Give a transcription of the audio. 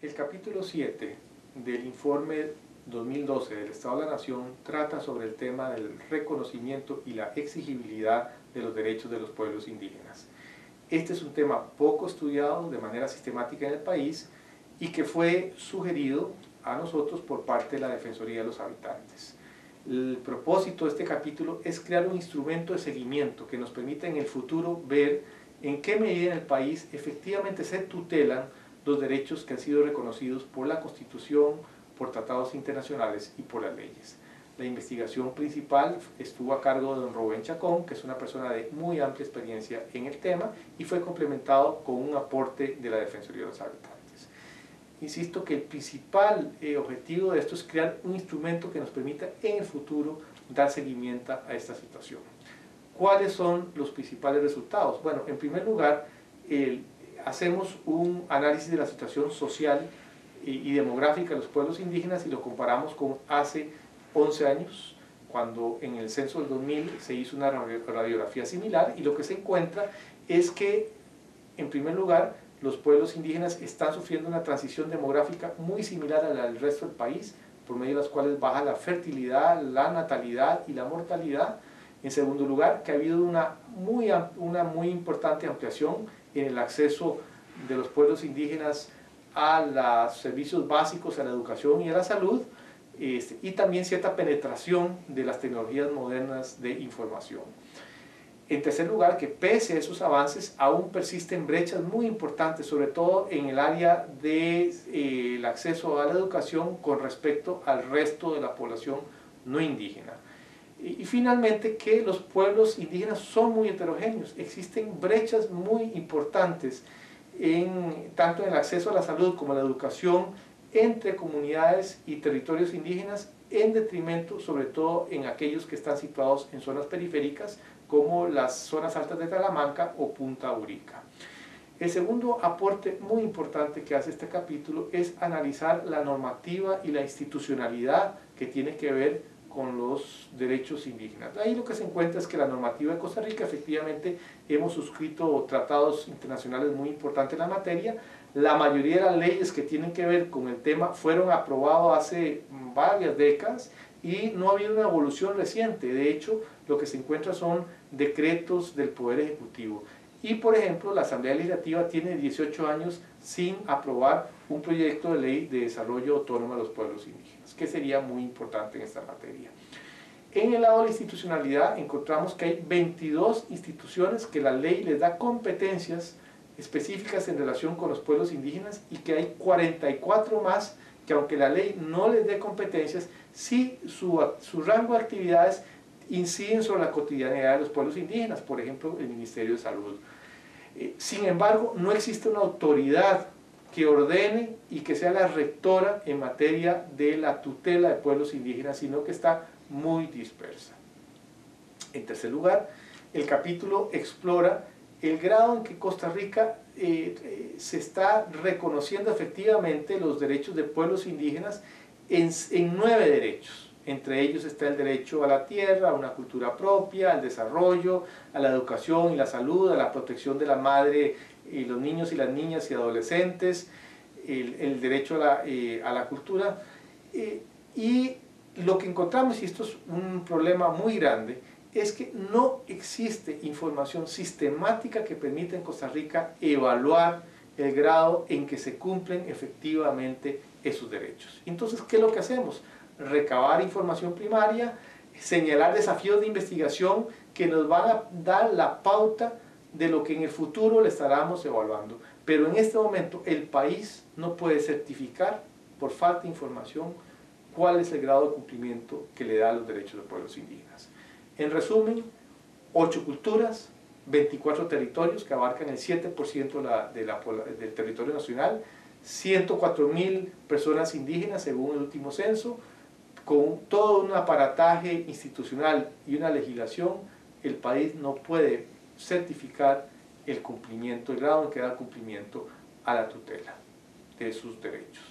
El capítulo 7 del informe 2012 del Estado de la Nación trata sobre el tema del reconocimiento y la exigibilidad de los derechos de los pueblos indígenas. Este es un tema poco estudiado de manera sistemática en el país y que fue sugerido a nosotros por parte de la Defensoría de los Habitantes. El propósito de este capítulo es crear un instrumento de seguimiento que nos permita en el futuro ver en qué medida en el país efectivamente se tutelan los derechos que han sido reconocidos por la Constitución, por tratados internacionales y por las leyes. La investigación principal estuvo a cargo de don Rubén Chacón, que es una persona de muy amplia experiencia en el tema, y fue complementado con un aporte de la Defensoría de los Habitantes. Insisto que el principal objetivo de esto es crear un instrumento que nos permita en el futuro dar seguimiento a esta situación. ¿Cuáles son los principales resultados? Bueno, en primer lugar, hacemos un análisis de la situación social y demográfica de los pueblos indígenas y lo comparamos con hace 11 años, cuando en el censo del 2000 se hizo una radiografía similar, y lo que se encuentra es que, en primer lugar, los pueblos indígenas están sufriendo una transición demográfica muy similar a la del resto del país, por medio de las cuales baja la fertilidad, la natalidad y la mortalidad. En segundo lugar, que ha habido una muy importante ampliación en el acceso de los pueblos indígenas a los servicios básicos, a la educación y a la salud, y también cierta penetración de las tecnologías modernas de información. En tercer lugar, que pese a esos avances, aún persisten brechas muy importantes, sobre todo en el área del acceso a la educación con respecto al resto de la población no indígena. Y finalmente, que los pueblos indígenas son muy heterogéneos, existen brechas muy importantes tanto en el acceso a la salud como a la educación entre comunidades y territorios indígenas, en detrimento sobre todo en aquellos que están situados en zonas periféricas como las zonas altas de Talamanca o Punta Urica. El segundo aporte muy importante que hace este capítulo es analizar la normativa y la institucionalidad que tiene que ver con los derechos indígenas. Ahí lo que se encuentra es que la normativa de Costa Rica, efectivamente, hemos suscrito tratados internacionales muy importantes en la materia. La mayoría de las leyes que tienen que ver con el tema fueron aprobadas hace varias décadas y no ha habido una evolución reciente. De hecho, lo que se encuentra son decretos del Poder Ejecutivo. Y, por ejemplo, la Asamblea Legislativa tiene 18 años sin aprobar un proyecto de ley de desarrollo autónomo de los pueblos indígenas, que sería muy importante en esta materia. En el lado de la institucionalidad encontramos que hay 22 instituciones que la ley les da competencias específicas en relación con los pueblos indígenas, y que hay 44 más que, aunque la ley no les dé competencias, sí su rango de actividades inciden sobre la cotidianidad de los pueblos indígenas, por ejemplo el Ministerio de Salud. Sin embargo, no existe una autoridad que ordene y que sea la rectora en materia de la tutela de pueblos indígenas, sino que está muy dispersa. En tercer lugar, el capítulo explora el grado en que Costa Rica se está reconociendo efectivamente los derechos de pueblos indígenas en 9 derechos. Entre ellos está el derecho a la tierra, a una cultura propia, al desarrollo, a la educación y la salud, a la protección de la madre y los niños y las niñas y adolescentes, el derecho a la cultura. Y lo que encontramos, y esto es un problema muy grande, es que no existe información sistemática que permita en Costa Rica evaluar el grado en que se cumplen efectivamente esos derechos. Entonces, ¿qué es lo que hacemos? Recabar información primaria, señalar desafíos de investigación que nos van a dar la pauta de lo que en el futuro le estaremos evaluando. Pero en este momento el país no puede certificar, por falta de información, cuál es el grado de cumplimiento que le da a los derechos de los pueblos indígenas. En resumen, 8 culturas, 24 territorios que abarcan el 7% del territorio nacional, 104.000 personas indígenas según el último censo, con todo un aparataje institucional y una legislación. El país no puede certificar el cumplimiento, el grado en que da cumplimiento a la tutela de sus derechos.